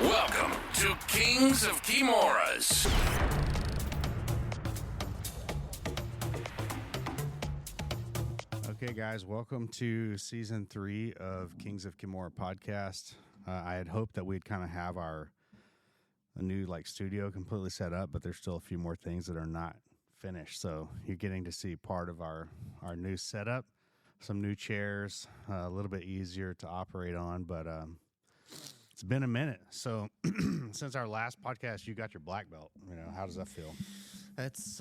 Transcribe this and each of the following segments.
Welcome to Kings of Kimuras. Okay, guys, welcome to season 3 of Kings of Kimura podcast. I had hoped that we'd kind of have a new studio completely set up, but there's still a few more things that are not finished. So you're getting to see part of our new setup, some new chairs, a little bit easier to operate on, but it's been a minute. So since our last podcast, you got your black belt. How does that feel? It's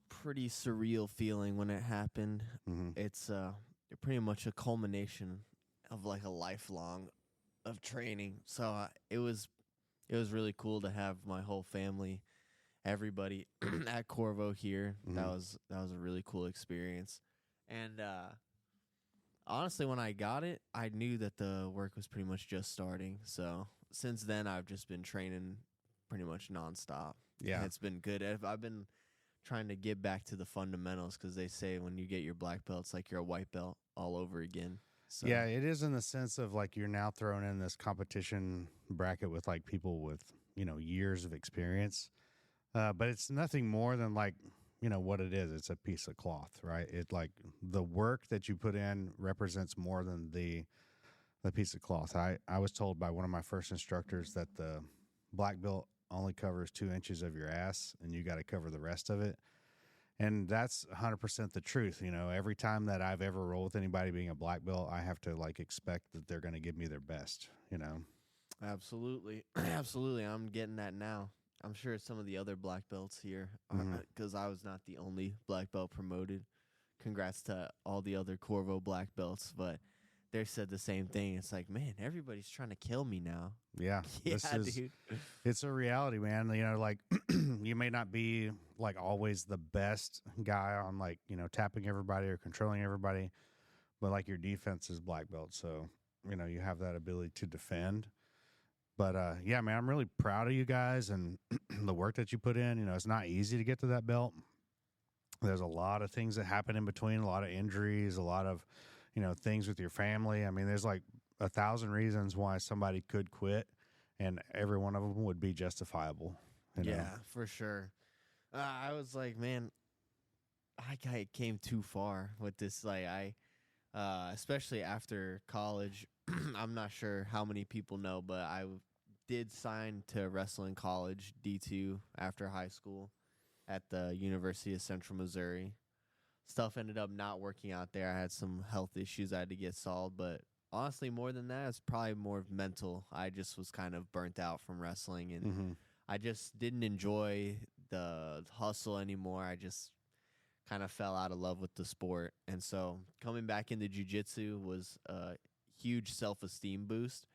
pretty surreal feeling when it happened. Mm-hmm. It's pretty much a culmination of like a lifelong of training. So it was really cool to have my whole family, everybody at Corvo here. Mm-hmm. That was a really cool experience. And honestly, when I got it, I knew that the work was pretty much just starting. So since then, I've just been training pretty much nonstop. Yeah, and it's been good. I've been trying to get back to the fundamentals because they say when you get your black belt, it's like you're a white belt all over again. So. Yeah, it is in the sense of you're now thrown in this competition bracket with people with, years of experience. But it's nothing more than what it is. It's a piece of cloth, right? It the work that you put in represents more than the piece of cloth. I was told by one of my first instructors that the black belt only covers 2 inches of your ass and you got to cover the rest of it. And that's 100% the truth. Every time that I've ever rolled with anybody being a black belt, I have to expect that they're going to give me their best, Absolutely. Absolutely. I'm getting that now. I'm sure some of the other black belts here, because I was not the only black belt promoted. Congrats to all the other Corvo black belts, but they said the same thing. It's like, man, everybody's trying to kill me now. Yeah, dude. It's a reality, man. You may not be always the best guy on tapping everybody or controlling everybody, but your defense is black belt, so you have that ability to defend. But yeah, man, I'm really proud of you guys and the work that you put in. It's not easy to get to that belt. There's a lot of things that happen in between, a lot of injuries, a lot of things with your family. I mean, there's 1,000 reasons why somebody could quit, and every one of them would be justifiable. Yeah, for sure. I was like, man, I came too far with this. Especially after college, I'm not sure how many people know, but I did sign to wrestling college, D2, after high school at the University of Central Missouri. Stuff ended up not working out there. I had some health issues I had to get solved, but honestly, more than that, it's probably more mental. I just was kind of burnt out from wrestling, and I just didn't enjoy the hustle anymore. I just kind of fell out of love with the sport. And so coming back into jiu-jitsu was a huge self-esteem boost,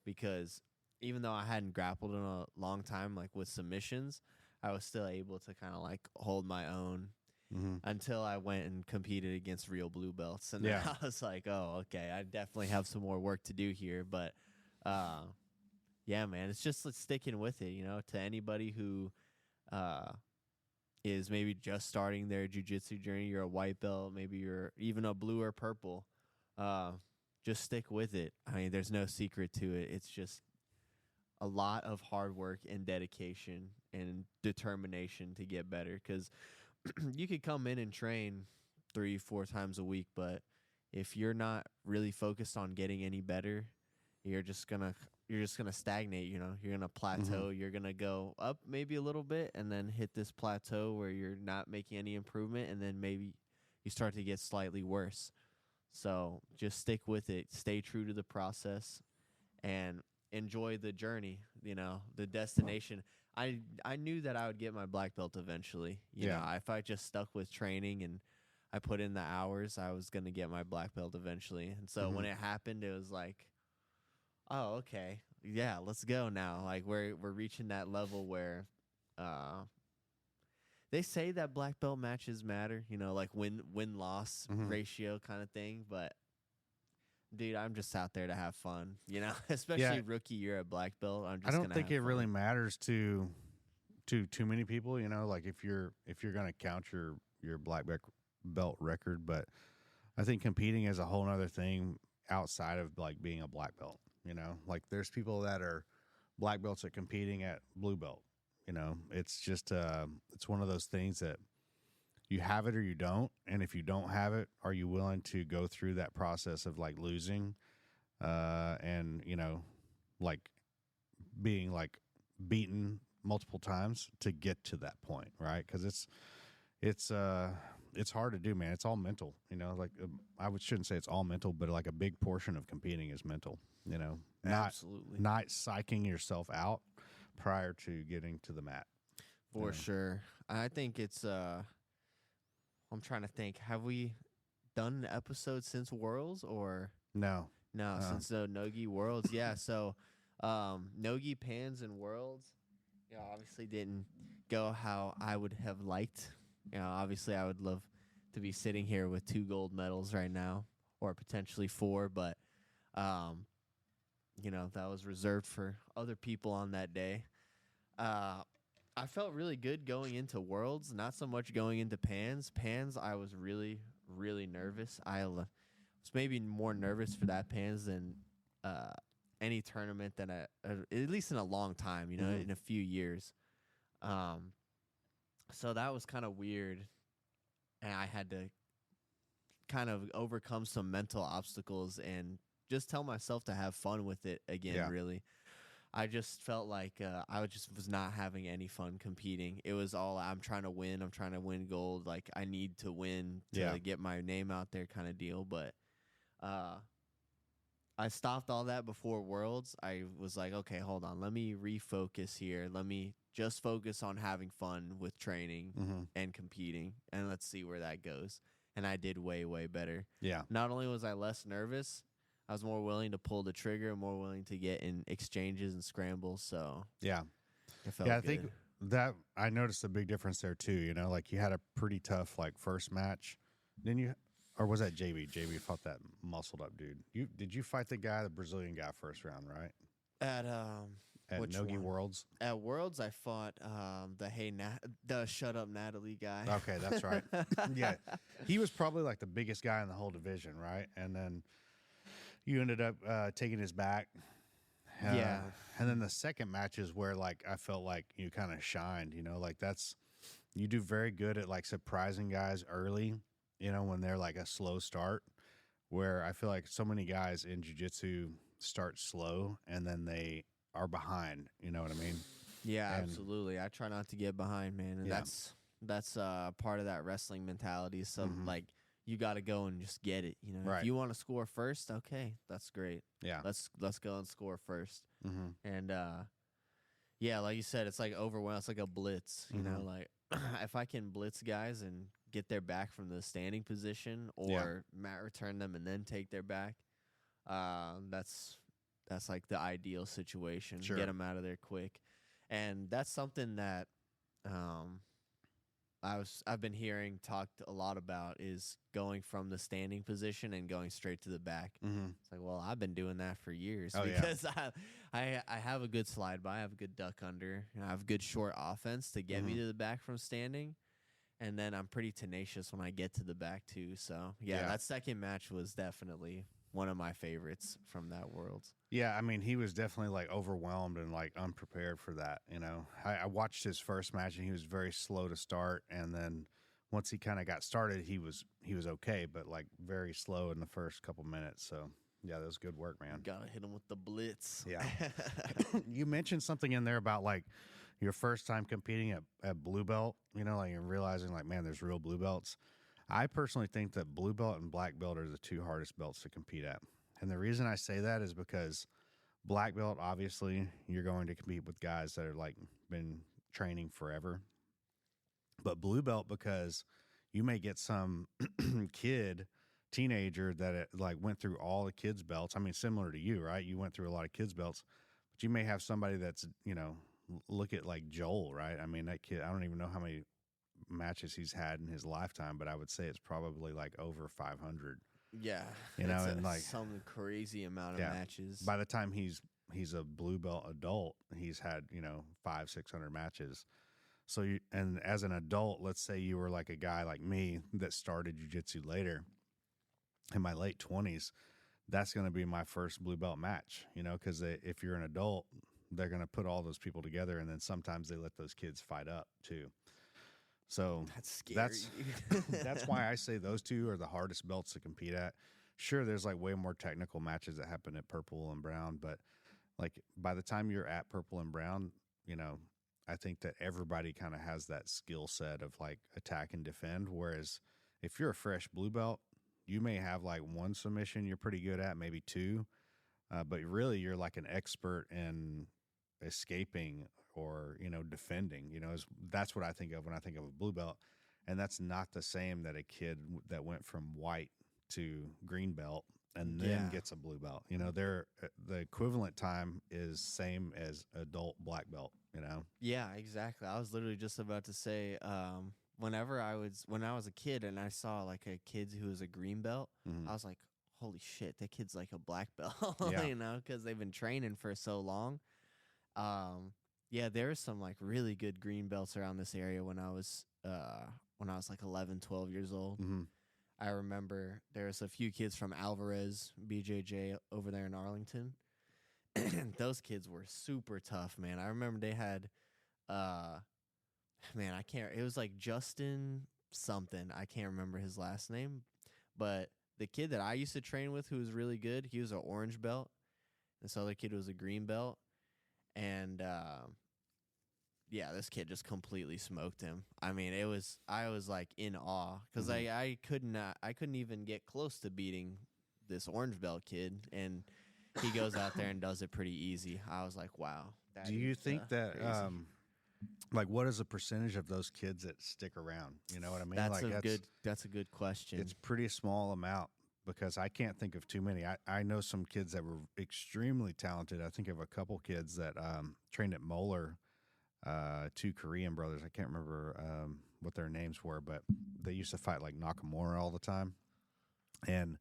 because even though I hadn't grappled in a long time, with submissions, I was still able to kind of hold my own. Until I went and competed against real blue belts. And then I was like, oh, okay, I definitely have some more work to do here. But, yeah, man, it's just sticking with it, to anybody who is maybe just starting their jiu-jitsu journey. You're a white belt, maybe you're even a blue or purple. Just stick with it. I mean, there's no secret to it. It's just a lot of hard work and dedication and determination to get better, because you could come in and train 3-4 times a week, but if you're not really focused on getting any better, you're just gonna stagnate. You're gonna plateau. You're gonna go up maybe a little bit and then hit this plateau where you're not making any improvement, and then maybe you start to get slightly worse. So just stick with it. Stay true to the process and enjoy the journey, the destination. I knew that I would get my black belt eventually. You know, if I just stuck with training and I put in the hours, I was going to get my black belt eventually. And so when it happened, it was like, oh, okay. Yeah, let's go now. We're reaching that level where they say that black belt matches matter, win-loss ratio kind of thing, but dude, I'm just out there to have fun, especially rookie year at black belt. I don't think it really matters to too many people, if you're going to count your black belt record, but I think competing is a whole nother thing outside of being a black belt. There's people that are black belts at competing at blue belt. You know, it's just it's one of those things that you have it or you don't, and if you don't have it, are you willing to go through that process of like losing, and you know, like being like beaten multiple times to get to that point, right? Because it's hard to do, man. It's all mental, you know. Like shouldn't say it's all mental, but like a big portion of competing is mental. You know, Absolutely. not psyching yourself out prior to getting to the mat. For sure. I think it's I'm trying to think. Have we done an episode since Worlds or No. since the Nogi Worlds? Yeah, so Nogi Pans and Worlds, you know, obviously didn't go how I would have liked. You know, obviously I would love to be sitting here with 2 gold medals right now, or potentially 4, but you know, that was reserved for other people on that day. I felt really good going into Worlds, not so much going into Pans. Pans, I was really, really nervous. I was maybe more nervous for that Pans than any tournament that at least in a long time, you know, in a few years. So that was kind of weird, and I had to kind of overcome some mental obstacles and just tell myself to have fun with it again, really. I just felt like I was not having any fun competing. It was all, I'm trying to win. I'm trying to win gold. Like, I need to win to get my name out there kind of deal. But I stopped all that before Worlds. I was like, okay, hold on. Let me refocus here. Let me just focus on having fun with training and competing, and let's see where that goes. And I did way, way better. Yeah. Not only was I less nervous, I was more willing to pull the trigger, more willing to get in exchanges and scrambles. So yeah, it felt I think that I noticed a big difference there too. You know, like you had a pretty tough like first match, then you, or was that JB? JB fought that muscled up dude. Did you fight the Brazilian guy first round, right? At Nogi Worlds. At Worlds, I fought the Shut Up Natalie guy. Okay, that's right. Yeah, he was probably like the biggest guy in the whole division, right? And then you ended up taking his back. Yeah. And then the second match is where like I felt like you kind of shined, you know, like you do very good at like surprising guys early, you know, when they're like a slow start, where I feel like so many guys in jiu-jitsu start slow and then they are behind, you know what I mean? Yeah, absolutely. I try not to get behind, man. And that's part of that wrestling mentality. So like, you got to go and just get it. You know, if you want to score first, okay, that's great. Yeah, let's go and score first. And yeah, like you said, it's like overwhelmed. It's like a blitz. You know, like if I can blitz guys and get their back from the standing position, or mat return them and then take their back, that's like the ideal situation. Sure. Get them out of there quick, and that's something that I've been hearing talked a lot about, is going from the standing position and going straight to the back. It's like, well, I've been doing that for years because I have a good slide by, I have a good duck under, and I have good short offense to get me to the back from standing, and then I'm pretty tenacious when I get to the back too. So yeah, that second match was definitely one of my favorites from that Worlds. Yeah, I mean, he was definitely like overwhelmed and like unprepared for that. You know, I watched his first match and he was very slow to start, and then once he kind of got started, he was okay, but like very slow in the first couple minutes. So yeah, that was good work, man. Gotta hit him with the blitz. Yeah. You mentioned something in there about like your first time competing at blue belt. You know, like you're realizing like, man, there's real blue belts. I personally think that blue belt and black belt are the 2 hardest belts to compete at. And the reason I say that is because black belt, obviously, you're going to compete with guys that are like been training forever. But blue belt, because you may get some teenager that like went through all the kids' belts. I mean, similar to you, right? You went through a lot of kids' belts, but you may have somebody that's, you know, look at like Joel, right? I mean, that kid, I don't even know how many matches he's had in his lifetime, but I would say it's probably like over 500. Yeah, you know, and like some crazy amount of matches. By the time he's a blue belt adult, he's had, you know, 500-600 matches. So and as an adult, let's say you were like a guy like me that started jiu-jitsu later in my late 20s, that's going to be my first blue belt match, you know, because if you're an adult, they're going to put all those people together, and then sometimes they let those kids fight up too. So That's scary. that's why I say those two are the hardest belts to compete at. Sure, there's like way more technical matches that happen at purple and brown, but like by the time you're at purple and brown, you know, I think that everybody kind of has that skill set of like attack and defend. Whereas if you're a fresh blue belt, you may have like one submission you're pretty good at, maybe two, but really you're like an expert in escaping or, you know, defending. You know, that's what I think of when I think of a blue belt. And that's not the same that a kid that went from white to green belt and then gets a blue belt. You know, the equivalent time is same as adult black belt, you know? Yeah, exactly. I was literally just about to say, when I was a kid and I saw like a kid who was a green belt, I was like, holy shit, that kid's like a black belt, you know, because they've been training for so long. Yeah, there's some like really good green belts around this area when I was like 11, 12 years old. I remember there was a few kids from Alvarez, BJJ over there in Arlington. Those kids were super tough, man. I remember they had, man, it was like Justin something. I can't remember his last name. But the kid that I used to train with who was really good, he was an orange belt. This other kid was a green belt. And, yeah, this kid just completely smoked him. I mean, I was like in awe because I couldn't even get close to beating this orange belt kid, and he goes out there and does it pretty easy. I was like, wow. Do you think that, crazy. like, what is the percentage of those kids that stick around? You know what I mean? That's a good question. It's pretty small amount because I can't think of too many. I know some kids that were extremely talented. I think of a couple kids that trained at Moeller. Two Korean brothers. I can't remember what their names were, but they used to fight like Nakamura all the time. And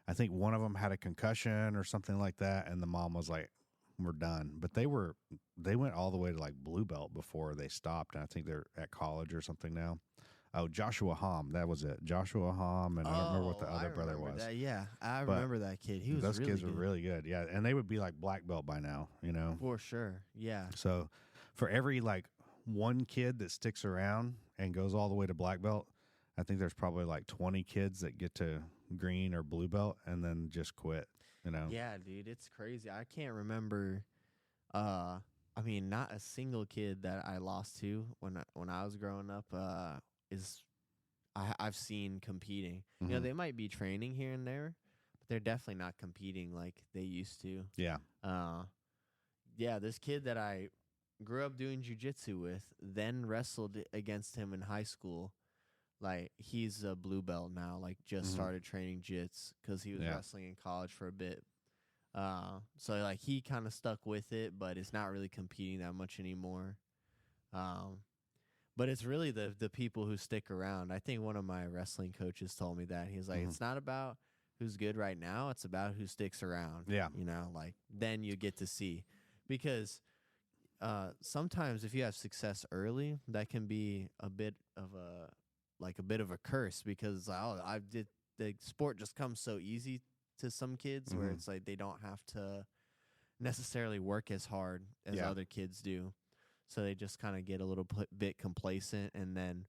I think one of them had a concussion or something like that, and the mom was like, "We're done." But they went all the way to like blue belt before they stopped, and I think they're at college or something now. Oh, Joshua Hom, that was it. Joshua Hom, and I don't remember what the other brother was. That, yeah, I remember that kid. Those kids were really good. Yeah, and they would be like black belt by now, you know. For sure. Yeah. So for every like one kid that sticks around and goes all the way to black belt, I think there's probably like 20 kids that get to green or blue belt and then just quit, you know? Yeah, dude, it's crazy. I can't remember, I mean, not a single kid that I lost to when I was growing up I've seen competing. You know, they might be training here and there, but they're definitely not competing like they used to. Yeah. Yeah, this kid that I grew up doing jiu-jitsu with, then wrestled against him in high school. Like, he's a blue belt now, like, just started training jits because he was wrestling in college for a bit. So, like, he kind of stuck with it, but it's not really competing that much anymore. But it's really the people who stick around. I think one of my wrestling coaches told me that. He's like, it's not about who's good right now. It's about who sticks around. Yeah. You know, like, then you get to see. Because sometimes if you have success early, that can be a bit of a curse because the sport just comes so easy to some kids where it's like they don't have to necessarily work as hard as other kids do. So they just kind of get a little bit complacent, and then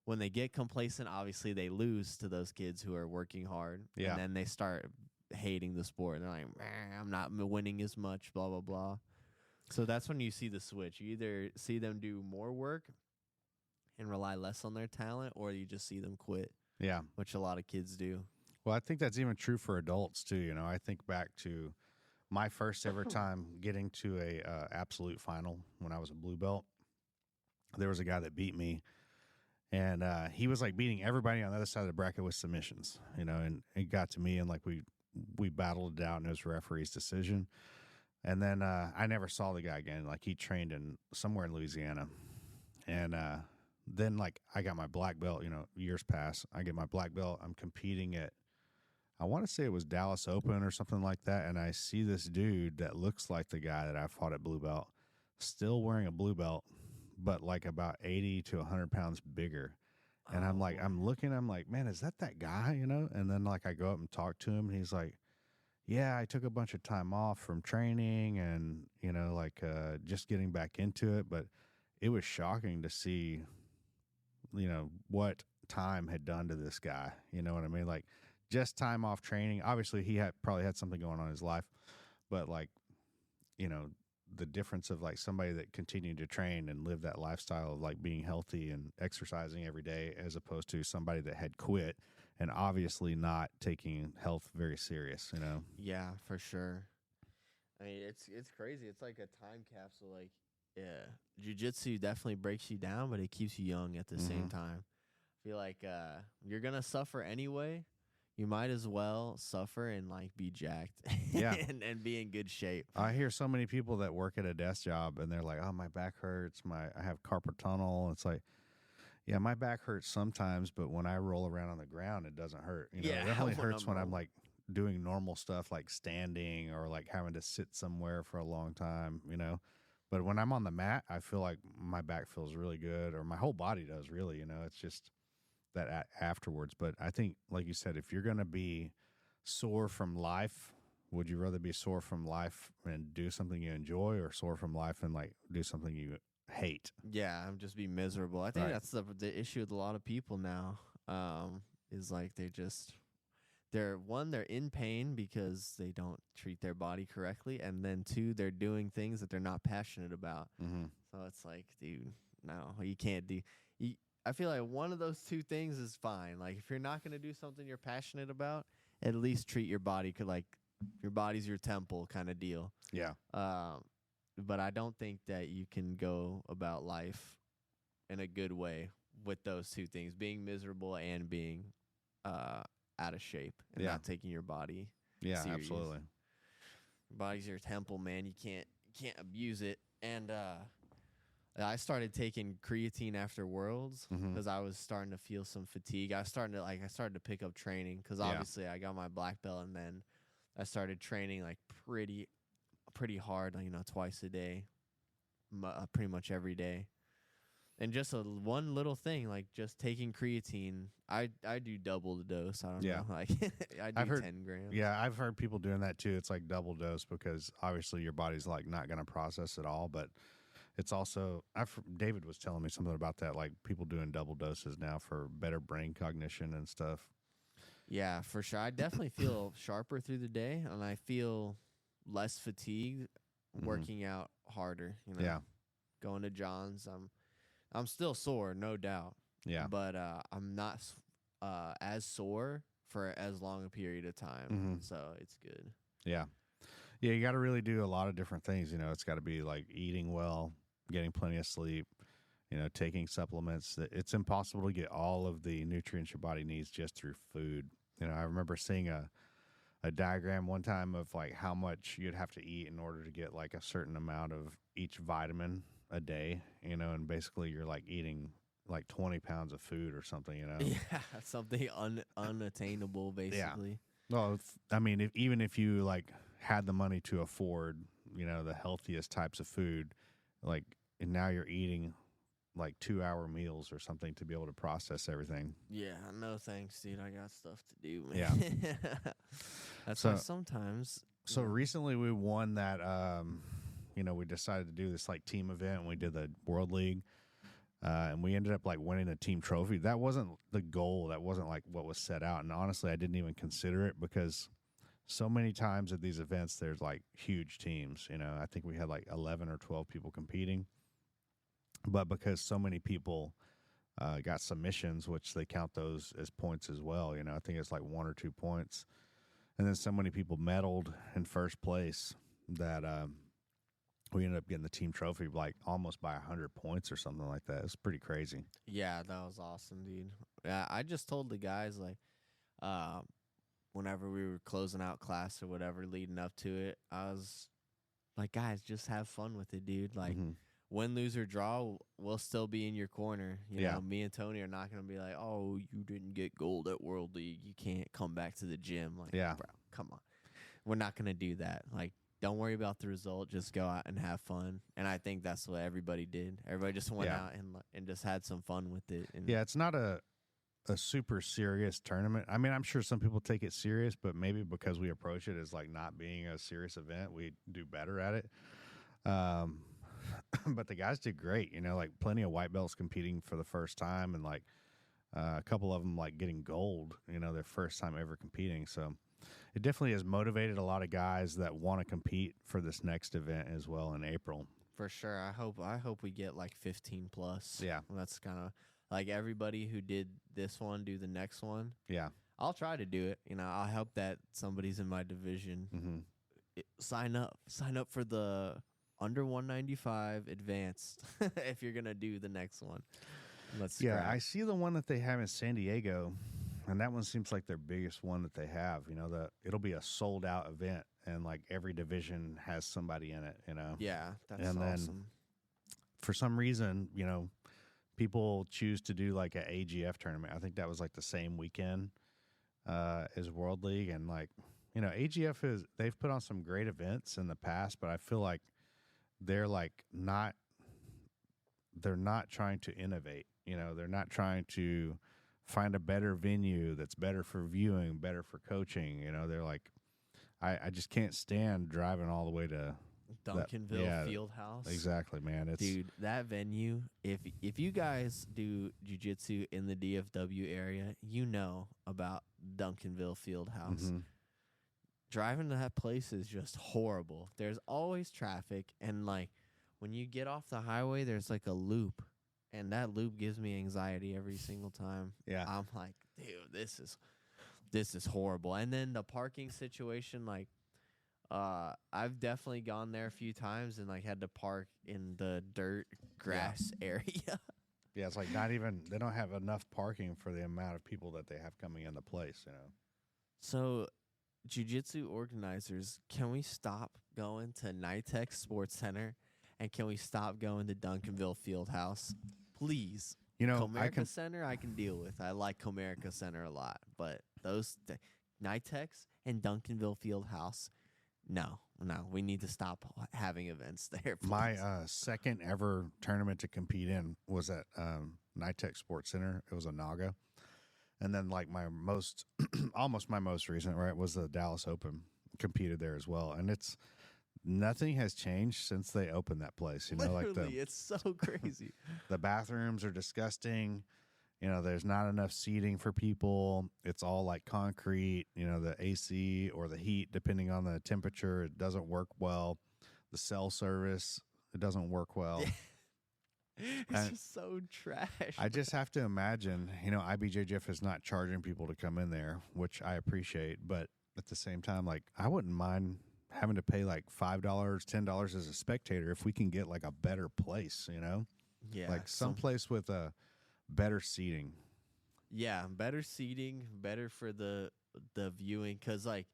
when they get complacent, obviously they lose to those kids who are working hard. Yeah. And then they start hating the sport. They're like, I'm not winning as much, blah, blah, blah. So that's when you see the switch. You either see them do more work and rely less on their talent, or you just see them quit. Yeah. Which a lot of kids do. Well, I think that's even true for adults too. You know, I think back to my first ever time getting to a absolute final when I was a blue belt. There was a guy that beat me, and he was like beating everybody on the other side of the bracket with submissions, you know, and it got to me, and like we battled it out, and it was referee's decision. And then I never saw the guy again. Like, he trained in somewhere in Louisiana. And then, like, I got my black belt, you know, years pass. I get my black belt. I'm competing at, I want to say it was Dallas Open or something like that. And I see this dude that looks like the guy that I fought at blue belt, still wearing a blue belt, but like about 80 to 100 pounds bigger. And I'm like, I'm like, man, is that guy, you know? And then, like, I go up and talk to him, and he's like, yeah, I took a bunch of time off from training and, just getting back into it. But it was shocking to see, what time had done to this guy. You know what I mean? Like just time off training. Obviously, he had probably had something going on in his life, but like, you know, the difference of like somebody that continued to train and live that lifestyle of like being healthy and exercising every day as opposed to somebody that had quit and obviously not taking health very serious, Yeah, for sure. I mean, it's crazy. It's like a time capsule. Like, yeah, jiu-jitsu definitely breaks you down, but it keeps you young at the same time. I feel like you're gonna suffer anyway. You might as well suffer and like be jacked, Yeah. and be in good shape. I hear so many people that work at a desk job and they're like, "Oh, my back hurts. I have carpal tunnel." It's like, yeah, my back hurts sometimes, but when I roll around on the ground, it doesn't hurt. Yeah, It only when hurts I'm when I'm rolling. like doing normal stuff like standing or like having to sit somewhere for a long time. But when I'm on the mat, I feel like my back feels really good, or my whole body does really. It's just that afterwards. But I think, like you said, if you're going to be sore from life, would you rather be sore from life and do something you enjoy, or sore from life and like do something you hate? Yeah, I'm just be miserable. I think Right. that's the issue with a lot of people now. Is like they're in pain because they don't treat their body correctly, and then two, they're doing things that they're not passionate about. Mm-hmm. So it's like, dude, no, you can't do. You, I feel like one of those two things is fine. Like if you're not gonna do something you're passionate about, at least treat your body like your body's your temple kind of deal. Yeah. But I don't think that you can go about life in a good way with those two things: being miserable and being out of shape and Yeah. not taking your body. Yeah, serious. absolutely. Your body's your temple, man. You can't abuse it. And I started taking creatine after Worlds Mhm. because I was starting to feel some fatigue. I started to pick up training because Yeah. obviously I got my black belt, and then I started training like pretty hard, like, twice a day, pretty much every day. And just one little thing, like just taking creatine, I do double the dose. I don't Yeah. know, like I do I've heard- 10 grams. Yeah, I've heard people doing that too. It's like double dose because obviously your body's like not going to process it all, but it's also David was telling me something about that, like people doing double doses now for better brain cognition and stuff. Yeah, for sure. I definitely feel sharper through the day, and I feel less fatigued working out harder. Yeah. Going to John's, I'm still sore, no doubt. Yeah. But I'm not as sore for as long a period of time, Mhm. so it's good. Yeah. Yeah, you got to really do a lot of different things. It's got to be like eating well, getting plenty of sleep, taking supplements. It's impossible to get all of the nutrients your body needs just through food. I remember seeing a diagram one time of like how much you'd have to eat in order to get like a certain amount of each vitamin a day, and basically you're like eating like 20 pounds of food or something, Yeah, something unattainable, basically. Well, I mean, even if you like had the money to afford, the healthiest types of food, like, and now you're eating like 2-hour meals or something to be able to process everything. Yeah, no thanks, dude. I got stuff to do, man. Yeah. That's So- why sometimes. So recently we won that, we decided to do this like team event and we did the World League. And we ended up like winning a team trophy. That wasn't the goal. That wasn't like what was set out. And honestly, I didn't even consider it because so many times at these events, there's like huge teams. I think we had like 11 or 12 people competing. But because so many people got submissions, which they count those as points as well, I think it's like 1 or 2 points. And then so many people medaled in first place that we ended up getting the team trophy like almost by 100 points or something like that. It's pretty crazy. Yeah, that was awesome, dude. Yeah, I just told the guys like, whenever we were closing out class or whatever, leading up to it, I was like, guys, just have fun with it, dude. Like, Mhm. win, lose, or draw, we'll still be in your corner. Yeah. Me and Tony are not gonna be like, oh, you didn't get gold at World League, you can't come back to the gym. Like, Yeah. bro, come on, we're not gonna do that. Like, don't worry about the result. Just go out and have fun. And I think that's what everybody did. Everybody just went Yeah. out and just had some fun with it. And Yeah, it's not a super serious tournament. I mean, I'm sure some people take it serious, but maybe because we approach it as like not being a serious event, we do better at it. Um, but the guys did great, like plenty of white belts competing for the first time, and like a couple of them like getting gold, their first time ever competing. So it definitely has motivated a lot of guys that want to compete for this next event as well in April. For sure. I hope we get like 15 plus. Yeah. That's kind of like everybody who did this one do the next one. Yeah. I'll try to do it. I'll help that somebody's in my division. Mm-hmm. Sign up for the under 195 advanced if you're going to do the next one. I see the one that they have in San Diego, and that one seems like their biggest one that they have. It'll be a sold out event, and like every division has somebody in it. Yeah, that's and awesome. Then for some reason, people choose to do like an AGF tournament. I think that was like the same weekend as World League, and like AGF they've put on some great events in the past, but I feel like they're not trying to innovate. They're not trying to find a better venue that's better for viewing, better for coaching. They're like, I just can't stand driving all the way to Duncanville Fieldhouse. Exactly, man. Dude, that venue, if you guys do jiu-jitsu in the DFW area, about Duncanville Fieldhouse. Mm-hmm. Driving to that place is just horrible. There's always traffic, and like when you get off the highway, there's like a loop, and that loop gives me anxiety every single time. Yeah. I'm like, dude, this is horrible. And then the parking situation, like, I've definitely gone there a few times and like had to park in the dirt grass area. Yeah, it's like not even, they don't have enough parking for the amount of people that they have coming in the place, So, jiu-jitsu organizers, can we stop going to NITEX Sports Center, and can we stop going to Duncanville Fieldhouse? Please. Comerica Center I can deal with. I like Comerica Center a lot, but those NITEX and Duncanville Fieldhouse, no, we need to stop having events there. Please. My second ever tournament to compete in was at NITEX Sports Center. It was a Naga. And then like my almost my most recent, right, was the Dallas Open. Competed there as well. And nothing has changed since they opened that place. Literally, it's so crazy. The bathrooms are disgusting. There's not enough seating for people. It's all like concrete. The AC or the heat, depending on the temperature, it doesn't work well. The cell service, it doesn't work well. It's just so trash. I just have to imagine, IBJJF is not charging people to come in there, which I appreciate. But at the same time, like, I wouldn't mind having to pay like $5, $10 as a spectator if we can get like a better place, Yeah. Like some place with a better seating. Yeah, better seating, better for the viewing, because like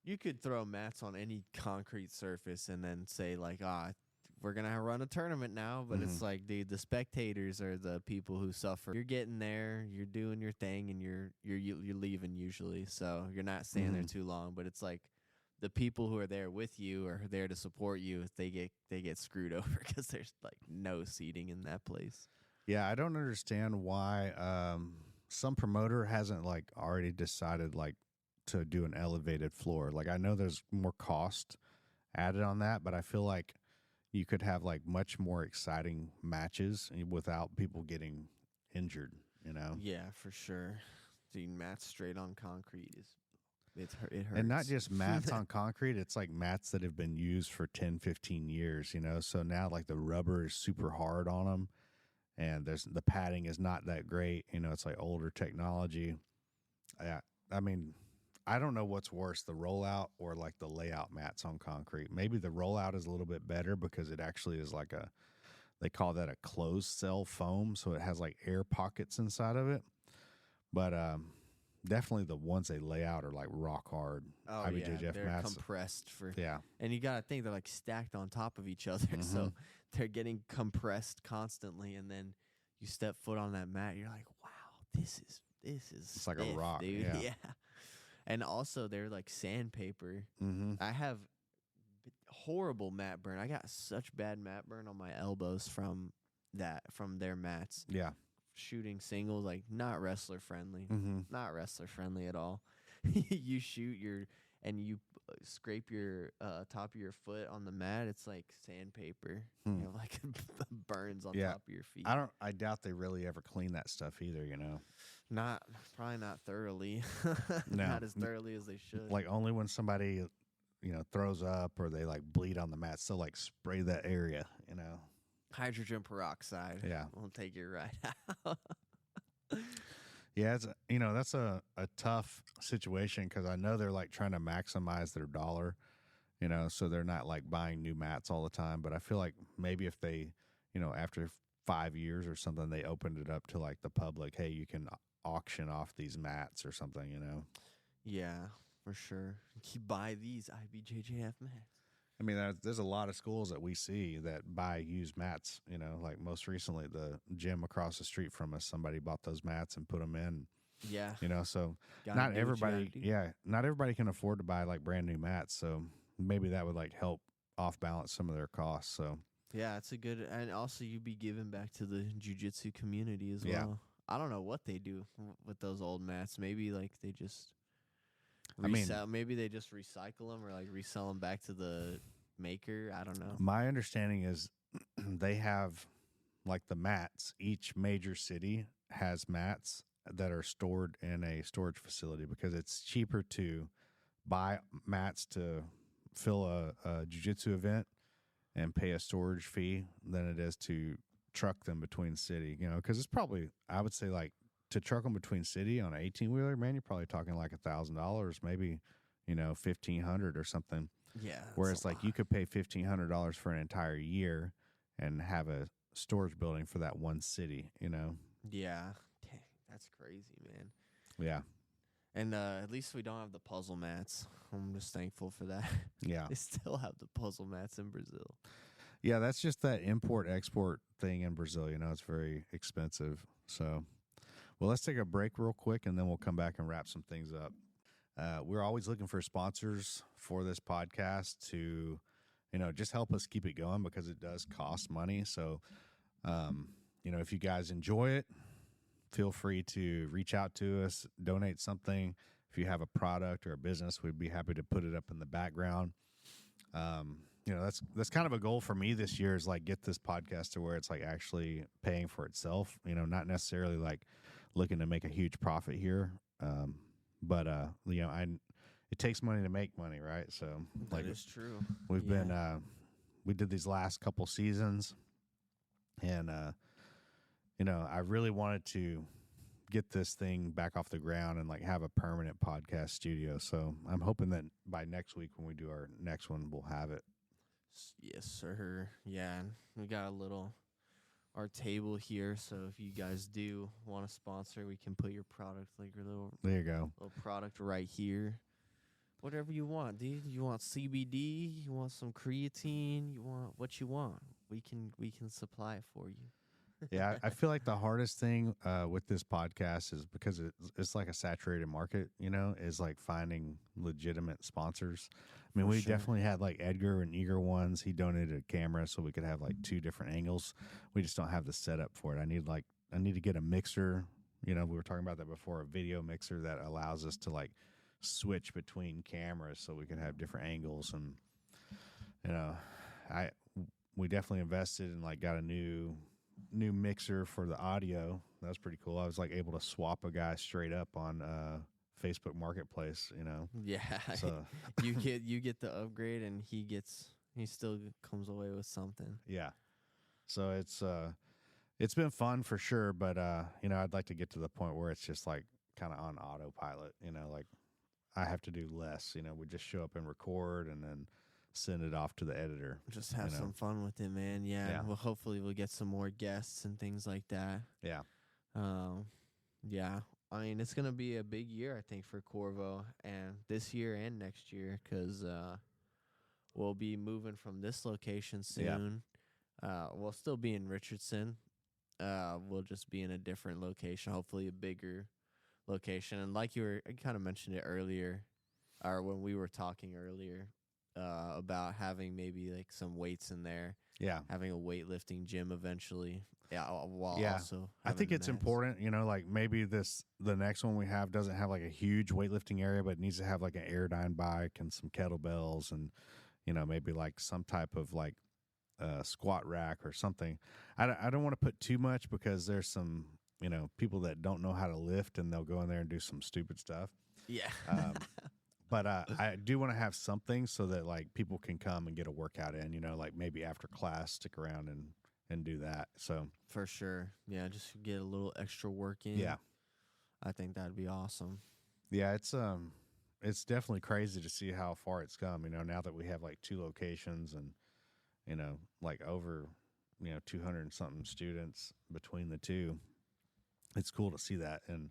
you could throw mats on any concrete surface and then say like, we're gonna run a tournament now, but it's like, dude, the spectators are the people who suffer. You're getting there, you're doing your thing, and you're leaving usually, so you're not staying there too long. But it's like the people who are there with you or there to support you, they get screwed over because there's like no seating in that place. Yeah, I don't understand why some promoter hasn't like already decided like to do an elevated floor. Like I know there's more cost added on that, but I feel like you could have like much more exciting matches without people getting injured, Yeah, for sure. Seeing mats straight on concrete it hurts. And not just mats on concrete, it's like mats that have been used for 10, 15 years, So now like the rubber is super hard on them, and the padding is not that great, it's like older technology. I mean, I don't know what's worse, the rollout or like the layout mats on concrete. Maybe the rollout is a little bit better because it actually is like they call that a closed cell foam. So it has like air pockets inside of it. But definitely the ones they lay out are like rock hard. Oh, IBJJF they're mats. compressed for. Yeah. And you got to think they're like stacked on top of each other. So they're getting compressed constantly. And then you step foot on that mat, you're like, wow, this is It's like a stiff, rock, dude. yeah. And also they're like sandpaper. I have horrible mat burn. I got such bad mat burn on my elbows from their mats. Yeah. shooting singles, like not wrestler friendly, not wrestler friendly at all. You shoot and you scrape your top of your foot on the mat. It's like sandpaper. You know, like burns on top of your feet. I doubt they really ever clean that stuff either. Probably not thoroughly. No. Not as thoroughly as they should. Like only when somebody throws up or they like bleed on the mat, so like spray that area. Hydrogen peroxide. Yeah, will take you right out. Yeah, it's that's a tough situation because I know they're like trying to maximize their dollar, so they're not like buying new mats all the time. But I feel like maybe if they, after 5 years or something, they opened it up to like the public. Hey, you can auction off these mats or something. Yeah, for sure. You buy these IBJJF mats. I mean, there's a lot of schools that we see that buy used mats. Like most recently, the gym across the street from us, somebody bought those mats and put them in. Yeah. So Gotta not do what you everybody, gotta do. not everybody can afford to buy like brand new mats. So maybe that would like help off balance some of their costs. So yeah, it's a good, and also you'd be giving back to the jiu-jitsu community as well. Yeah. I don't know what they do with those old mats. Maybe like they just maybe they just recycle them or like resell them back to the maker. I don't know. my understanding is they have like the mats. Each major city has mats that are stored in a storage facility because it's cheaper to buy mats to fill a jiu-jitsu event and pay a storage fee than it is to truck them between city, because it's probably, I would say, like to truck them between city on an 18-wheeler, man, you're probably talking like $1,000, maybe, $1,500 or something. Yeah. Whereas like you could pay $1,500 for an entire year and have a storage building for that one city, Yeah. Dang, that's crazy, man. Yeah. And at least we don't have the puzzle mats. I'm just thankful for that. Yeah. They still have the puzzle mats in Brazil. Yeah, that's just that import-export thing in Brazil. It's very expensive. So, well, let's take a break real quick, and then we'll come back and wrap some things up. We're always looking for sponsors for this podcast to, just help us keep it going because it does cost money. So, if you guys enjoy it, feel free to reach out to us, donate something. If you have a product or a business, we'd be happy to put it up in the background. That's kind of a goal for me this year is like get this podcast to where it's like actually paying for itself, not necessarily like looking to make a huge profit here. But it takes money to make money, right? So That is true. We've been, we did these last couple seasons and, I really wanted to get this thing back off the ground and like have a permanent podcast studio. So I'm hoping that by next week when we do our next one, we'll have it. Yes, sir. Yeah, and we got our table here. So if you guys do want to sponsor, we can put your product, like your There you go. little product right here. Whatever you want, dude. You want CBD? You want some creatine? You want what you want? We can supply it for you. Yeah, I feel like the hardest thing with this podcast is because it's like a saturated market, is like finding legitimate sponsors. I mean, For we sure. definitely had like Edgar and Eager ones. He donated a camera so we could have like 2 different angles. We just don't have the setup for it. I need to get a mixer. We were talking about that before, a video mixer that allows us to like switch between cameras so we can have different angles. And, we definitely invested and like got a new mixer for the audio. That was pretty cool. I was like able to swap a guy straight up on Facebook Marketplace, Yeah. So you get the upgrade, and he still comes away with something. yeah. So it's been fun for sure, but I'd like to get to the point where it's just like kind of on autopilot, like I have to do less, we just show up and record and then send it off to the editor. Just have some fun with it, man. Yeah. Yeah. Well, hopefully we'll get some more guests and things like that. Yeah. Yeah. I mean, it's gonna be a big year, I think, for Corvo, and this year and next year, because we'll be moving from this location soon. We'll still be in Richardson. We'll just be in a different location, hopefully a bigger location. And like you kind of mentioned it earlier, or when we were talking earlier, about having maybe like some weights in there, Yeah. having a weightlifting gym eventually. Yeah, while Yeah. also I think having it's the mats. important, like maybe the next one we have doesn't have like a huge weightlifting area, but it needs to have like an Airdyne bike and some kettlebells and, maybe like some type of like squat rack or something. I don't want to put too much because there's some, people that don't know how to lift and they'll go in there and do some stupid stuff. Yeah. But I do want to have something so that like people can come and get a workout in, like maybe after class, stick around and do that. So For sure. Yeah, just get a little extra work in. yeah, I think that'd be awesome. yeah, it's definitely crazy to see how far it's come. Now that we have like 2 locations and like over 200 and something students between the two. It's cool to see that, and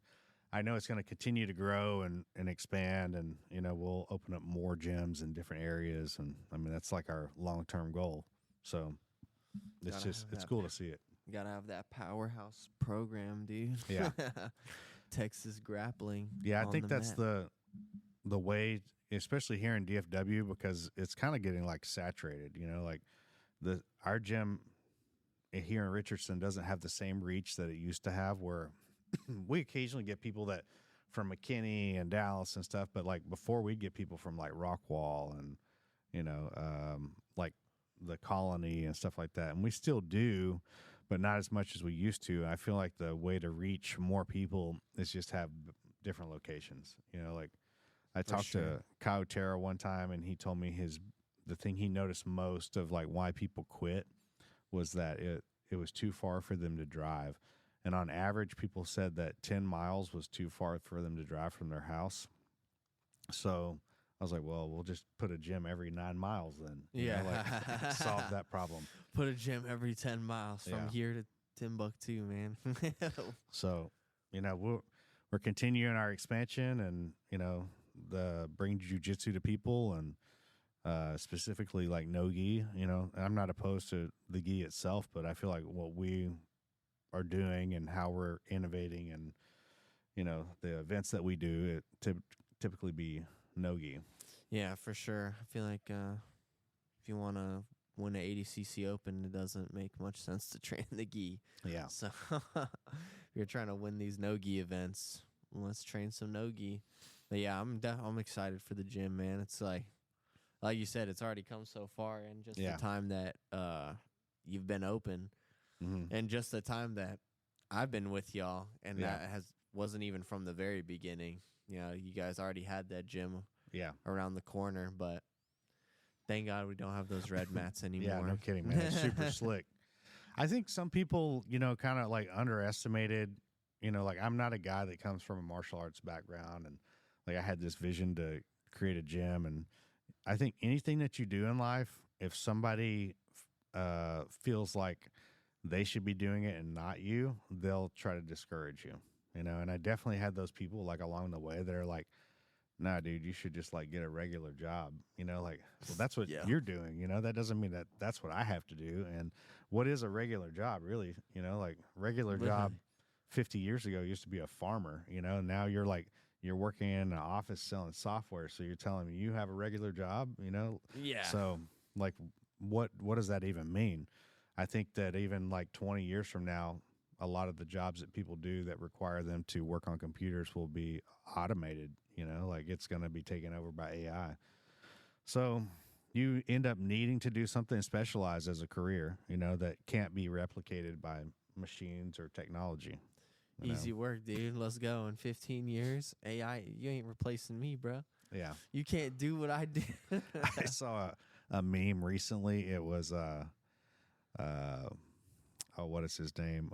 I know it's going to continue to grow and expand, and we'll open up more gyms in different areas, and I mean that's like our long-term goal. So it's cool to see it. You gotta have that powerhouse program, dude. Yeah. Texas grappling. Yeah, I on think the that's mat. the way, especially here in DFW, because it's kind of getting like saturated. Like our gym here in Richardson doesn't have the same reach that it used to have, where we occasionally get people that from McKinney and Dallas and stuff, but like before we'd get people from like Rockwall and like the Colony and stuff like that, and we still do, but not as much as we used to. I feel like the way to reach more people is just have different locations. Like I talked to Kyle Terra one time, and he told me the thing he noticed most of like why people quit was that it was too far for them to drive. And on average, people said that 10 miles was too far for them to drive from their house. So I was like, well, we'll just put a gym every 9 miles then. Like, solve that problem. Put a gym every 10 miles from here to Timbuktu, man. So, we're continuing our expansion and, the bring jiu-jitsu to people and specifically like no gi. I'm not opposed to the gi itself, but I feel like what we are doing and how we're innovating and the events that we do, it typically be no gi. Yeah, for sure. I feel like if you want to win an 80cc open, it doesn't make much sense to train the gi. Yeah. So if you're trying to win these no gi events, let's train some no gi. But yeah, I'm excited for the gym, man. It's like you said, it's already come so far, and just the time that you've been open, and just the time that I've been with y'all, and that wasn't even from the very beginning. You guys already had that gym around the corner, but thank God we don't have those red mats anymore. Yeah, no kidding, man. It's super slick. I think some people, kind of like underestimated, like I'm not a guy that comes from a martial arts background, and like I had this vision to create a gym, and I think anything that you do in life, if somebody feels like they should be doing it and not you, they'll try to discourage you, and I definitely had those people like along the way that are like, nah, dude, you should just like get a regular job, like, well, that's what you're doing, that doesn't mean that that's what I have to do. And what is a regular job really? Like regular job 50 years ago used to be a farmer, and now you're working in an office selling software. So you're telling me you have a regular job, Yeah. So like, what does that even mean? I think that even like 20 years from now, a lot of the jobs that people do that require them to work on computers will be automated, like it's going to be taken over by AI. So you end up needing to do something specialized as a career, that can't be replicated by machines or technology. Easy work, dude. Let's go. In 15 years, AI, you ain't replacing me, bro. Yeah. You can't do what I do. I saw a meme recently. It was, what is his name?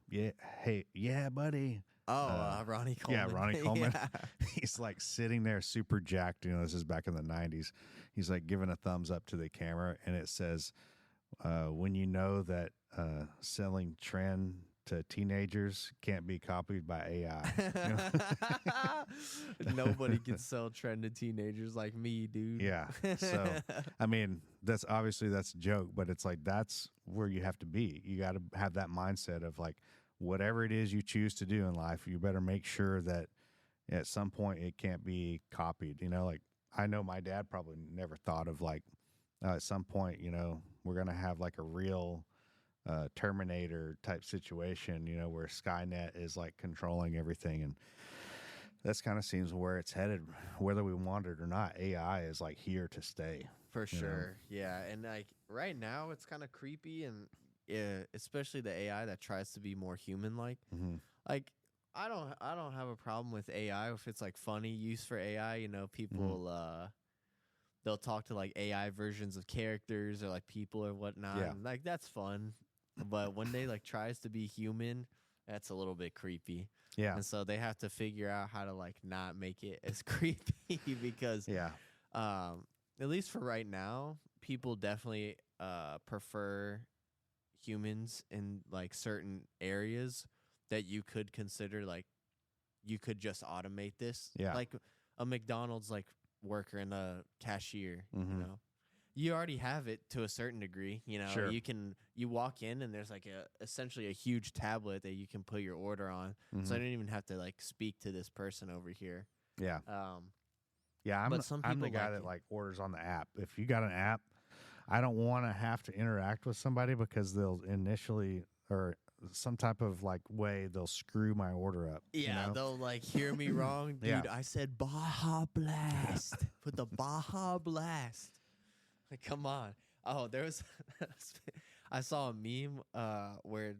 Hey, buddy. Ronnie Coleman. Yeah, Ronnie Coleman. Yeah. He's like sitting there super jacked. This is back in the 90s. He's like giving a thumbs up to the camera, and it says, when you know that selling trend to teenagers can't be copied by AI. Nobody can sell trend to teenagers like me, dude. Yeah. So, I mean, that's a joke, but it's like that's where you have to be. You got to have that mindset of like whatever it is you choose to do in life, you better make sure that at some point it can't be copied. Like I know my dad probably never thought of like at some point, we're gonna have like a real Terminator type situation, where Skynet is like controlling everything, and that's kind of seems where it's headed, whether we want it or not. AI is like here to stay. For sure. Yeah. And like right now it's kind of creepy, and especially the AI that tries to be more human like. Mm-hmm. Like I don't have a problem with AI if it's like funny use for AI, people they'll talk to like AI versions of characters or like people or whatnot. Yeah. And, like that's fun. But when they like tries to be human, that's a little bit creepy. Yeah. And so they have to figure out how to like not make it as creepy because Yeah. at least for right now, people definitely prefer humans in like certain areas that you could consider like you could just automate this. Yeah. Like a McDonald's like worker and a cashier, Mhm. You already have it to a certain degree, Sure. You walk in and there's like essentially a huge tablet that you can put your order on. Mhm. So I don't even have to like speak to this person over here. Yeah. Um Yeah, but some I'm the people guy like that it. like orders on the app. If you got an app, I don't want to have to interact with somebody because they'll initially or some type of like way they'll screw my order up. Yeah, they'll like hear me wrong. Dude, Yeah. I said Baja Blast. Put the Baja Blast. Like, come on. Oh, there was I saw a meme where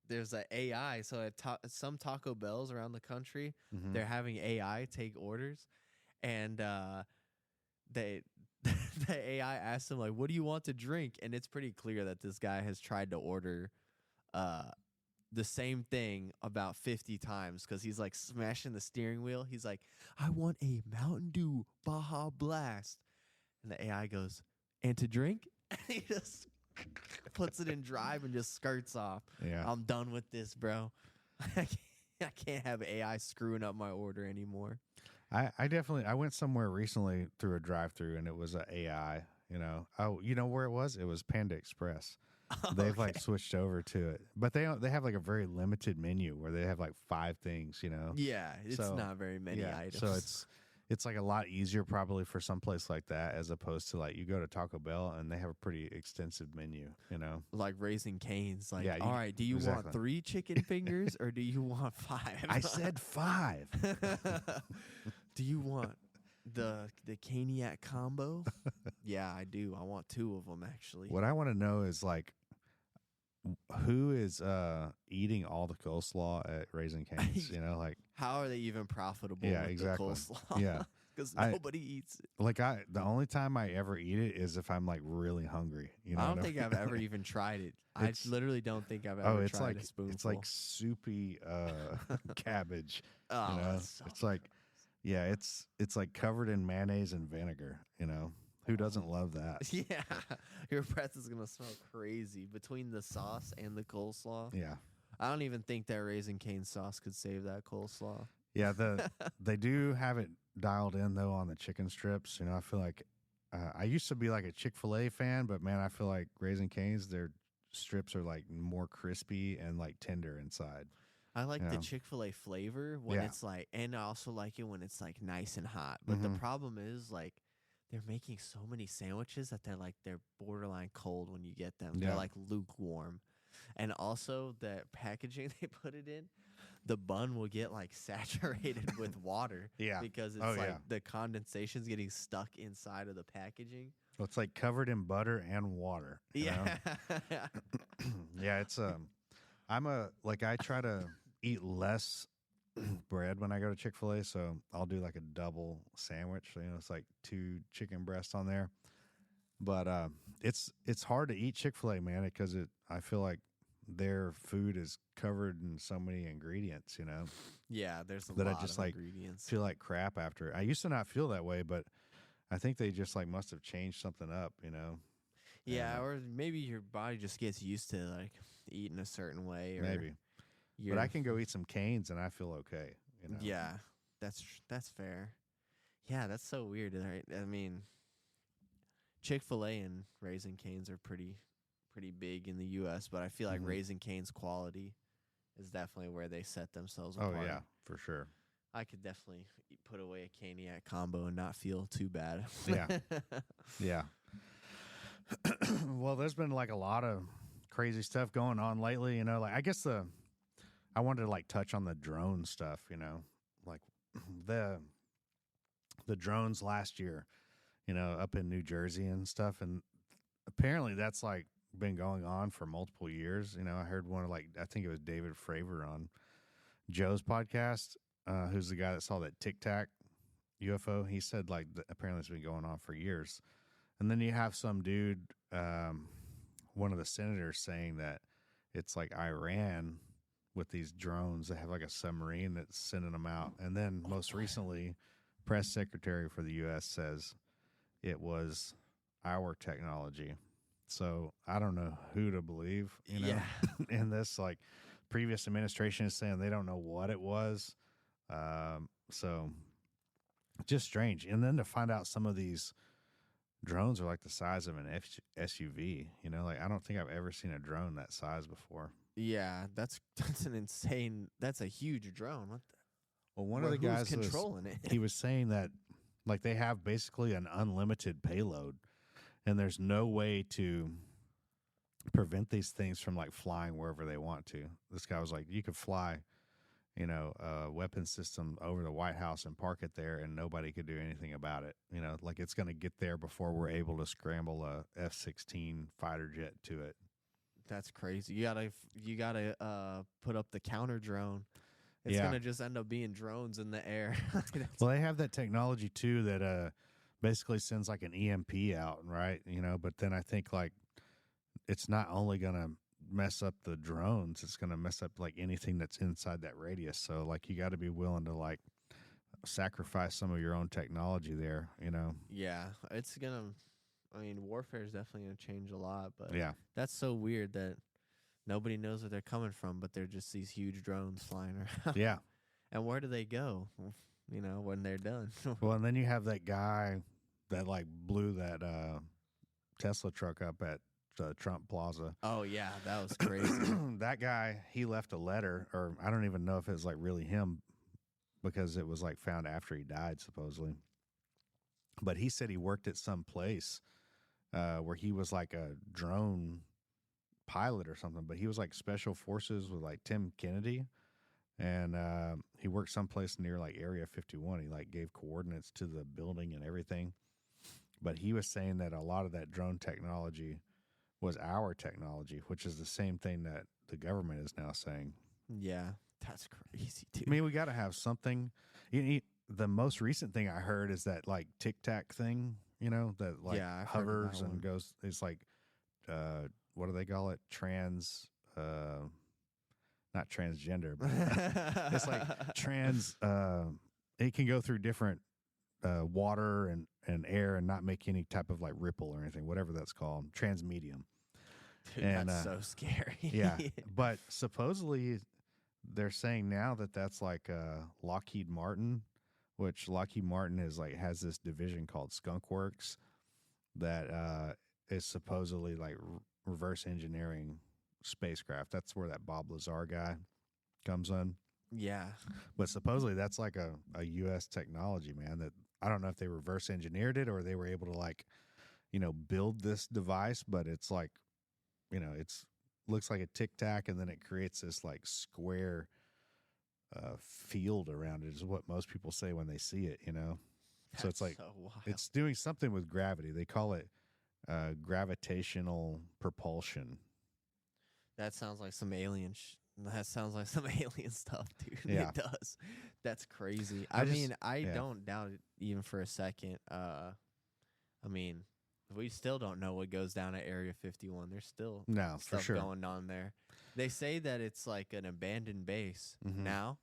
there's an AI. So at some Taco Bells around the country, Mhm. they're having AI take orders, and they the AI asked him like, "What do you want to drink?" And it's pretty clear that this guy has tried to order the same thing about 50 times because he's like smashing the steering wheel. He's like, "I want a Mountain Dew Baja Blast," and the AI goes, "And to drink?" And he just puts it in drive and just skirts off. Yeah. I'm done with this, bro. I can't have AI screwing up my order anymore. I definitely I went somewhere recently through a drive-through and it was a AI. Oh, you know where it was? It was Panda Express. They've like switched over to it, but they have like a very limited menu where they have like 5 things. Yeah, it's So, not very many items. So it's like a lot easier probably for some place like that as opposed to like you go to Taco Bell and they have a pretty extensive menu. Like Raising Cane's. Like, Yeah, all right, do you exactly. want 3 chicken fingers or do you want 5? I said 5. Do you want the Caniac combo? Yeah, I do. I want 2 of them actually. What I want to know is like who is eating all the coleslaw at Raising Cane's? Like How are they even profitable Yeah, with exactly. the coleslaw? Yeah. Because I- nobody eats it. like the only time I ever eat it is if I'm like really hungry. I don't think I've ever even tried it. I It's- literally don't think I've ever it's tried like a spoonful. it's like soupy cabbage. Oh, that's so It's like it's like covered in mayonnaise and vinegar. Who doesn't love that? yeah, your breath is gonna smell crazy between the sauce and the coleslaw. Yeah. I don't even think that Raising Cane sauce could save that coleslaw. Yeah, they do have it dialed in though on the chicken strips. I feel like I used to be like a Chick-fil-A fan, but man, I feel like Raising Cane's their strips are like more crispy and like tender inside. I like the Yeah. Chick-fil-A flavor when Yeah. it's like, and I also like it when it's like nice and hot. But the Mhm. problem is like they're making so many sandwiches that they're borderline cold when you get them. Yeah. They're like lukewarm. And also the packaging they put it in, the bun will get like saturated with water. Yeah. Because it's Oh, like yeah. the condensation's getting stuck inside of the packaging. Well, it's like covered in butter and water. you know? Yeah. Yeah, it's I try to eat less bread when I go to Chick-fil-A, so I'll do like a double sandwich. It's like 2 chicken breasts on there. But it's hard to eat Chick-fil-A, man, because I feel like their food is covered in so many ingredients, Yeah, there's a That I lot just, of like, ingredients. feel like crap after. I used to not feel that way, but I think they just like must have changed something up, Yeah, Yeah. or maybe your body just gets used to like eating a certain way. Or Maybe. But you're- I can go eat some canes and I feel okay. Yeah, that's fair. Yeah, that's so weird. Right? I mean, Chick-fil-A and Raising Cane's are pretty big in the U.S., but I feel like Mhm. Raising Cane's quality is definitely where they set themselves Oh apart. yeah, for sure. I could definitely put away a Caniac combo and not feel too bad. Yeah. Yeah. Well, there's been like a lot of crazy stuff going on lately, you know, like I guess I wanted to like touch on the drone stuff, you know, like the drones last year, you know, up in New Jersey and stuff, and apparently that's like been going on for multiple years. You know, I heard one of like I think it was David Fravor on Joe's podcast, who's the guy that saw that Tic Tac UFO. He said like apparently it's been going on for years, and then you have some dude, one of the senators, saying that it's like Iran with these drones. They have like a submarine that's sending them out, and then most recently, press secretary for the U.S. says it was our technology. So I don't know who to believe, you know, in this. Like, previous administration is saying they don't know what it was. So just strange. And then to find out some of these drones are like the size of an SUV, you know, like I don't think I've ever seen a drone that size before. Yeah, that's an insane. That's a huge drone. What the? Well, one of the guys controlling it. He was saying that like they have basically an unlimited payload, and there's no way to prevent these things from like flying wherever they want to. This guy was like, you could fly, you know, a weapon system over the White House and park it there, and nobody could do anything about it. You know, like it's going to get there before we're able to scramble a F-16 fighter jet to it. That's crazy. You gotta put up the counter drone. It's gonna just end up being drones in the air. Well, they have that technology too that basically sends like an EMP out, right? You know, but then I think like it's not only gonna mess up the drones, it's gonna mess up like anything that's inside that radius. So like you got to be willing to like sacrifice some of your own technology there, you know. Yeah, it's gonna. I mean, warfare is definitely gonna change a lot, but Yeah, that's so weird that nobody knows where they're coming from, but they're just these huge drones flying around. yeah. And where do they go? You know, when they're done. Well, and then you have that guy that like blew that Tesla truck up at Trump Plaza. Oh yeah, that was crazy. That guy, he left a letter, or I don't even know if it was like really him, because it was like found after he died supposedly. But he said he worked at some place where he was like a drone pilot or something, but he was like special forces with like Tim Kennedy, and he worked someplace near like Area 51. He like gave coordinates to the building and everything. But he was saying that a lot of that drone technology was our technology, which is the same thing that the government is now saying. Yeah, that's crazy too. I mean, we got to have something. The most recent thing I heard is that like Tic Tac thing, you know, that like hovers and goes. It's like, what do they call it? Not transgender, but it's like trans. It can go through different water and air and not make any type of like ripple or anything, whatever that's called, transmedium. Dude, and that's so scary. Yeah, but supposedly they're saying now that that's like Lockheed Martin, which Lockheed Martin is like has this division called Skunk Works that is supposedly like reverse engineering spacecraft. That's where that Bob Lazar guy comes in. Yeah. But supposedly that's like a U.S. technology, man, that I don't know if they reverse engineered it or they were able to like, you know, build this device, but it's like, you know, it's looks like a Tic Tac and then it creates this like square field around it is what most people say when they see it, you know. So it's like it's doing something with gravity. They call it gravitational propulsion. That sounds like some alien that sounds like some alien stuff, dude. Yeah. It does. That's crazy. I don't doubt it even for a second. I mean, we still don't know what goes down at Area 51. There's still stuff going on there. They say that it's like an abandoned base now,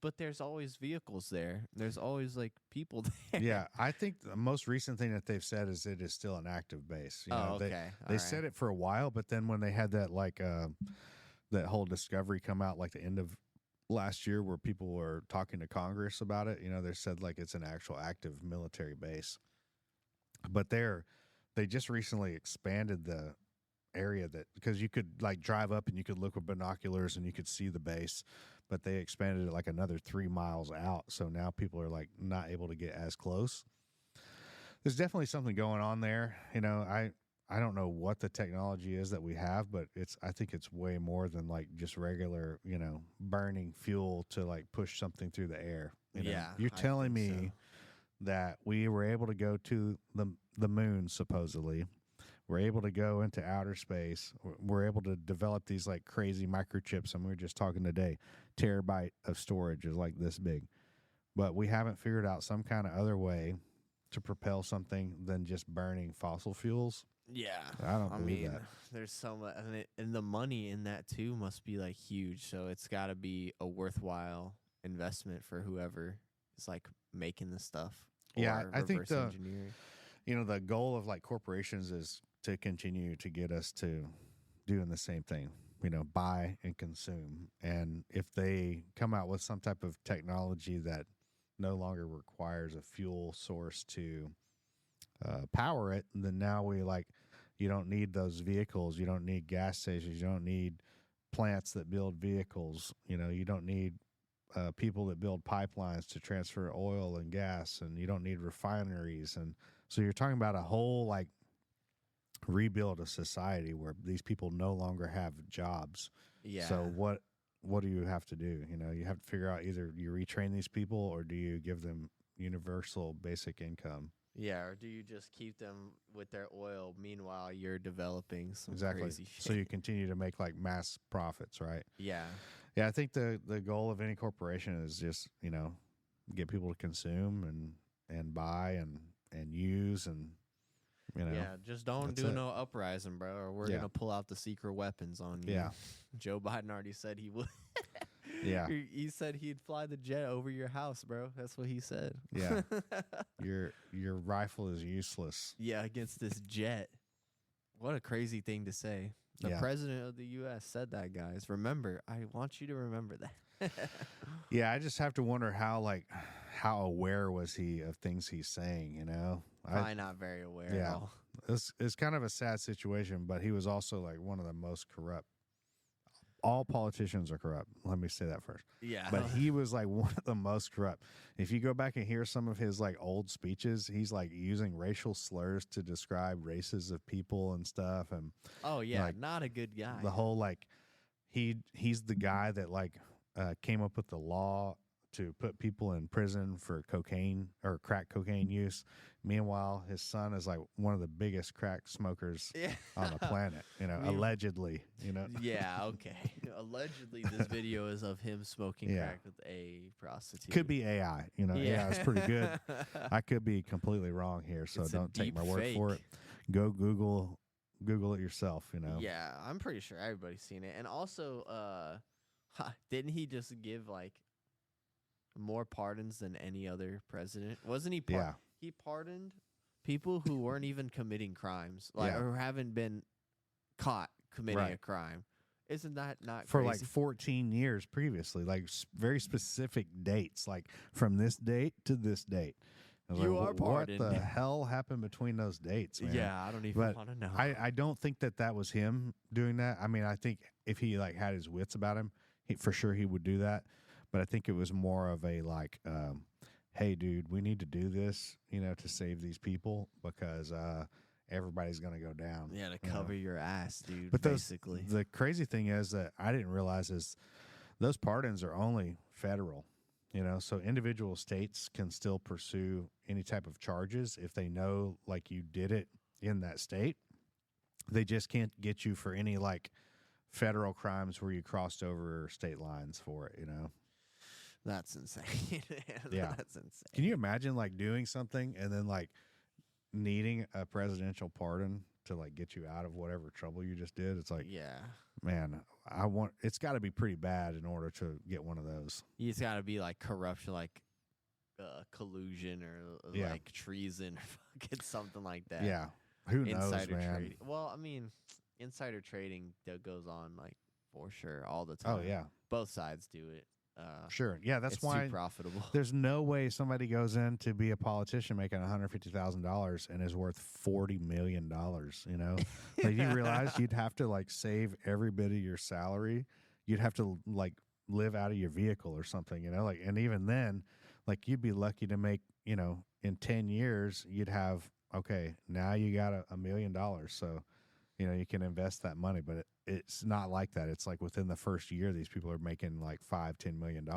but there's always vehicles there. There's always like people there. Yeah, I think the most recent thing that they've said is it is still an active base. You know, okay. They said it for a while, but then when they had that like that whole discovery come out like the end of last year where people were talking to Congress about it, you know, they said like it's an actual active military base. But they just recently expanded the area that, because you could like drive up and you could look with binoculars and you could see the base, but they expanded it like another 3 miles out. So now people are like not able to get as close. There's definitely something going on there. You know, I don't know what the technology is that we have, but I think it's way more than like just regular, you know, burning fuel to like push something through the air. You know? Yeah, You're I telling think me so. that we were able to go to the moon, supposedly. We're able to go into outer space. We're able to develop these like crazy microchips. And we were just talking today, terabyte of storage is like this big. But we haven't figured out some kind of other way to propel something than just burning fossil fuels. Yeah, I don't believe that. There's so much, and the money in that too must be like huge. So it's got to be a worthwhile investment for whoever is like making the stuff. Yeah, or I think reverse the engineering. you know the goal of like corporations is to continue to get us to doing the same thing. You know, buy and consume. And if they come out with some type of technology that no longer requires a fuel source to power it, then now you don't need those vehicles. You don't need gas stations. You don't need plants that build vehicles. You know, you don't need people that build pipelines to transfer oil and gas, and you don't need refineries. And so you're talking about a whole like rebuild of society where these people no longer have jobs. Yeah. So what do you have to do? You know, you have to figure out either you retrain these people or do you give them universal basic income. Yeah, or do you just keep them with their oil? Meanwhile, you're developing some Exactly. crazy shit. So you continue to make like mass profits, right? Yeah. Yeah, I think the goal of any corporation is just, you know, get people to consume and buy and use and, you know. Yeah, just don't do no uprising, bro, or we're gonna pull out the secret weapons on you. Yeah. Joe Biden already said he would. Yeah. He said he'd fly the jet over your house, bro. That's what he said. Yeah. Your rifle is useless. Yeah, against this jet. What a crazy thing to say. The president of the U.S. said that, guys. Remember, I want you to remember that. Yeah, I just have to wonder how aware was he of things he's saying, you know? Probably not very aware at all. It's kind of a sad situation, but he was also like one of the most corrupt. All politicians are corrupt. Let me say that first. Yeah. But he was like one of the most corrupt. If you go back and hear some of his like old speeches, he's like using racial slurs to describe races of people and stuff. And oh yeah, like, not a good guy. the whole like he's the guy that like came up with the law to put people in prison for cocaine or crack cocaine use. Meanwhile, his son is like one of the biggest crack smokers on the planet, you know, allegedly, you know. Yeah, okay. Allegedly, this video is of him smoking crack with a prostitute. Could be AI, you know. Yeah, it's pretty good. I could be completely wrong here, so don't take my word for it. Go Google it yourself, you know. Yeah, I'm pretty sure everybody's seen it. And also, didn't he just give like more pardons than any other president? Wasn't he? He pardoned people who weren't even committing crimes, like or haven't been caught committing a crime. Isn't that not for crazy? like 14 years previously, like very specific dates, like from this date to this date? You are pardoned. What the hell happened between those dates, man? Yeah, I don't even want to know. I don't think that was him doing that. I mean, I think if he like had his wits about him, for sure he would do that. But I think it was more of a like, hey, dude, we need to do this, you know, to save these people because everybody's going to go down. Yeah, to cover your ass, dude, but basically. The crazy thing is that I didn't realize is those pardons are only federal, you know, so individual states can still pursue any type of charges if they know, like, you did it in that state. They just can't get you for any, like, federal crimes where you crossed over state lines for it, you know? That's insane. Yeah. That's insane. Can you imagine like doing something and then like needing a presidential pardon to like get you out of whatever trouble you just did? It's like, man, it's got to be pretty bad in order to get one of those. It's got to be like corruption, like collusion or like treason or fucking something like that. Yeah. Who knows, insider man? trading. Well, I mean, insider trading that goes on like for sure all the time. Oh yeah. Both sides do it. Sure. Yeah, that's it's why too profitable. there's no way somebody goes in to be a politician making $150,000 and is worth $40 million. You know, like you realize you'd have to like save every bit of your salary. You'd have to like live out of your vehicle or something. You know, like, and even then, like you'd be lucky to make, you know, in 10 years you'd have, okay, now you got $1 million. So, you know, you can invest that money, but it's not like that. It's like within the first year, these people are making like $5-10 million.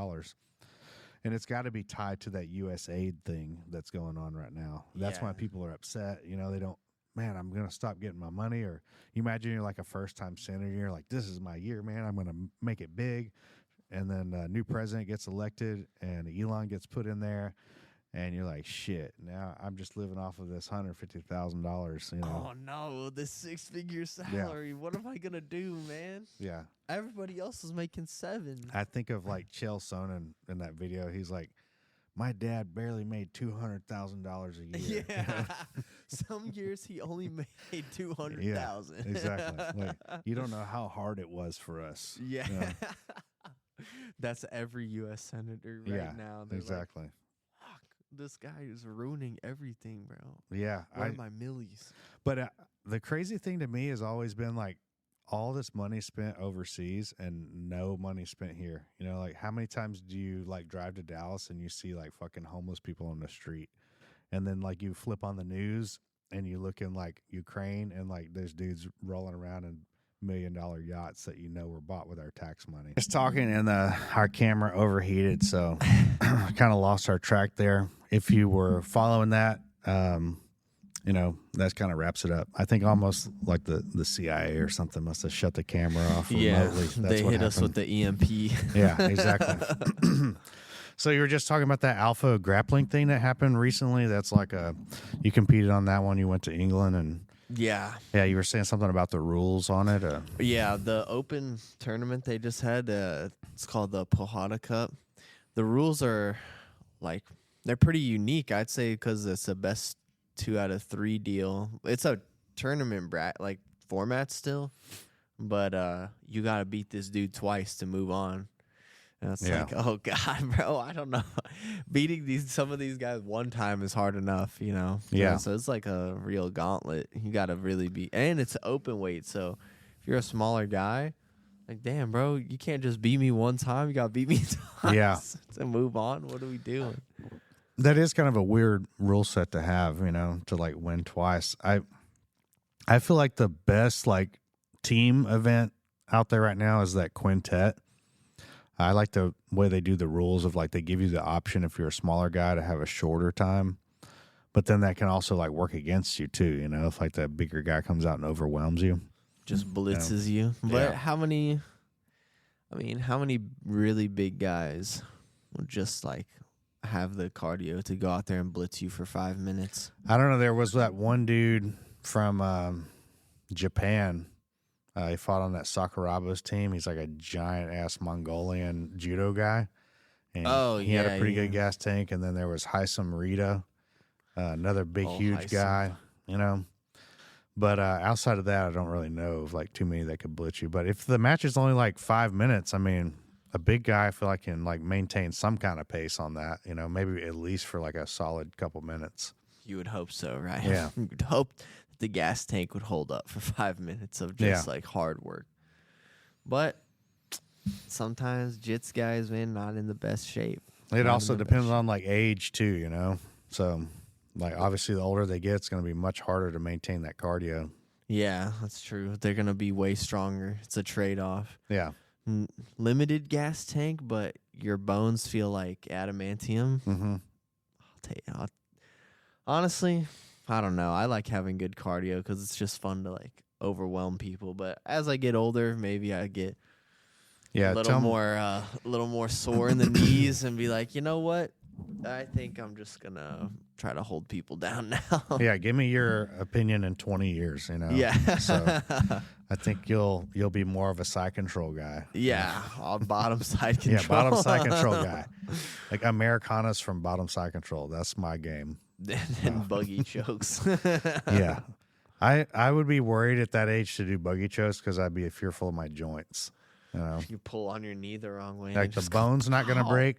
And it's got to be tied to that USAID thing that's going on right now. That's why people are upset. You know, they don't, man, I'm going to stop getting my money. Or you imagine you're like a first-time senator. You're like, this is my year, man. I'm going to make it big. And then a new president gets elected and Elon gets put in there. And you're like, shit, now I'm just living off of this $150,000, you know. Oh, no, this 6-figure salary. What am I going to do, man? Yeah. Everybody else is making 7. I think of like Chael Sonnen in that video. He's like, my dad barely made $200,000 a year. Yeah. Some years he only made 200,000. Yeah, exactly. Like, you don't know how hard it was for us. Yeah. You know? That's every U.S. senator right now. They're exactly. Like, fuck, this guy is ruining everything, bro. Yeah. What are my millies? But the crazy thing to me has always been like all this money spent overseas and no money spent here. You know, like how many times do you like drive to Dallas and you see like fucking homeless people on the street? And then like you flip on the news and you look in like Ukraine and like there's dudes rolling around in $1 million yachts that you know were bought with our tax money. Just talking and our camera overheated, so kind of lost our track there. If you were following that, you know, that kind of wraps it up. I think almost like the CIA or something must have shut the camera off remotely. That's they what hit us with the EMP. Yeah, exactly. So you were just talking about that alpha grappling thing that happened recently. That's like you competed on that one. You went to England and Yeah. yeah, you were saying something about the rules on it. Yeah, the open tournament they just had, it's called the Pohada Cup. The rules are like, they're pretty unique, I'd say, because it's the best 2 out of 3 deal. It's a tournament like format still, but you got to beat this dude twice to move on. And it's like, oh God, bro, I don't know. Beating some of these guys one time is hard enough, you know? Yeah. So it's like a real gauntlet. You got to really be, and it's open weight. So if you're a smaller guy, like, damn, bro, you can't just beat me one time. You got to beat me twice to move on. What are we doing? That is kind of a weird rule set to have, you know, to like win twice. I feel like the best like team event out there right now is that quintet. I like the way they do the rules of like they give you the option if you're a smaller guy to have a shorter time, but then that can also like work against you too. You know, if like that bigger guy comes out and overwhelms you, just blitzes you. But how many really big guys will just like have the cardio to go out there and blitz you for 5 minutes? I don't know. There was that one dude from Japan. He fought on that Sakuraba's team. He's like a giant-ass Mongolian judo guy. And he had a pretty good gas tank. And then there was Haisam Rita, another big, huge guy, you know. But outside of that, I don't really know of like too many that could blitz you. But if the match is only like 5 minutes, I mean, a big guy, I feel like can like maintain some kind of pace on that, you know, maybe at least for like a solid couple minutes. You would hope so, right? Yeah. You'd hope the gas tank would hold up for 5 minutes of just like hard work. But sometimes jits guys, man, not in the best shape. It also depends on like age too, you know. So like obviously the older they get, it's going to be much harder to maintain that cardio. Yeah, that's true. They're going to be way stronger. It's a trade-off. Yeah. Limited gas tank, but your bones feel like adamantium. Mm-hmm. Honestly, I don't know. I like having good cardio because it's just fun to like overwhelm people. But as I get older, maybe I get a little more sore in the knees and be like, you know what? I think I'm just gonna try to hold people down now. Yeah, give me your opinion in 20 years. You know. Yeah. So I think you'll be more of a side control guy. Yeah, on bottom side control. Yeah, bottom side control guy. Like Americanas from bottom side control. That's my game. And buggy chokes. Yeah. I would be worried at that age to do buggy chokes because I'd be fearful of my joints. You know, You pull on your knee the wrong way. and like it the just bone's not going to "Ow." break,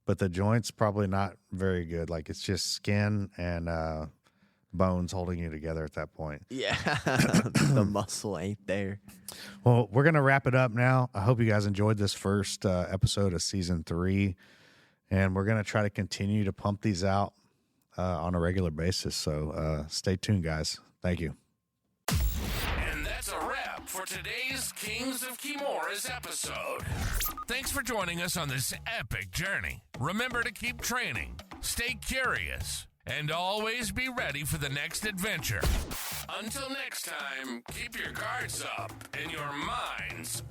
but the joint's probably not very good. Like it's just skin and bones holding you together at that point. Yeah, the muscle ain't there. Well, we're going to wrap it up now. I hope you guys enjoyed this first episode of season 3. And we're going to try to continue to pump these out on a regular basis. So stay tuned, guys. Thank you. And that's a wrap for today's Kings of Kimuras episode. Thanks for joining us on this epic journey. Remember to keep training, stay curious, and always be ready for the next adventure. Until next time, keep your guards up and your minds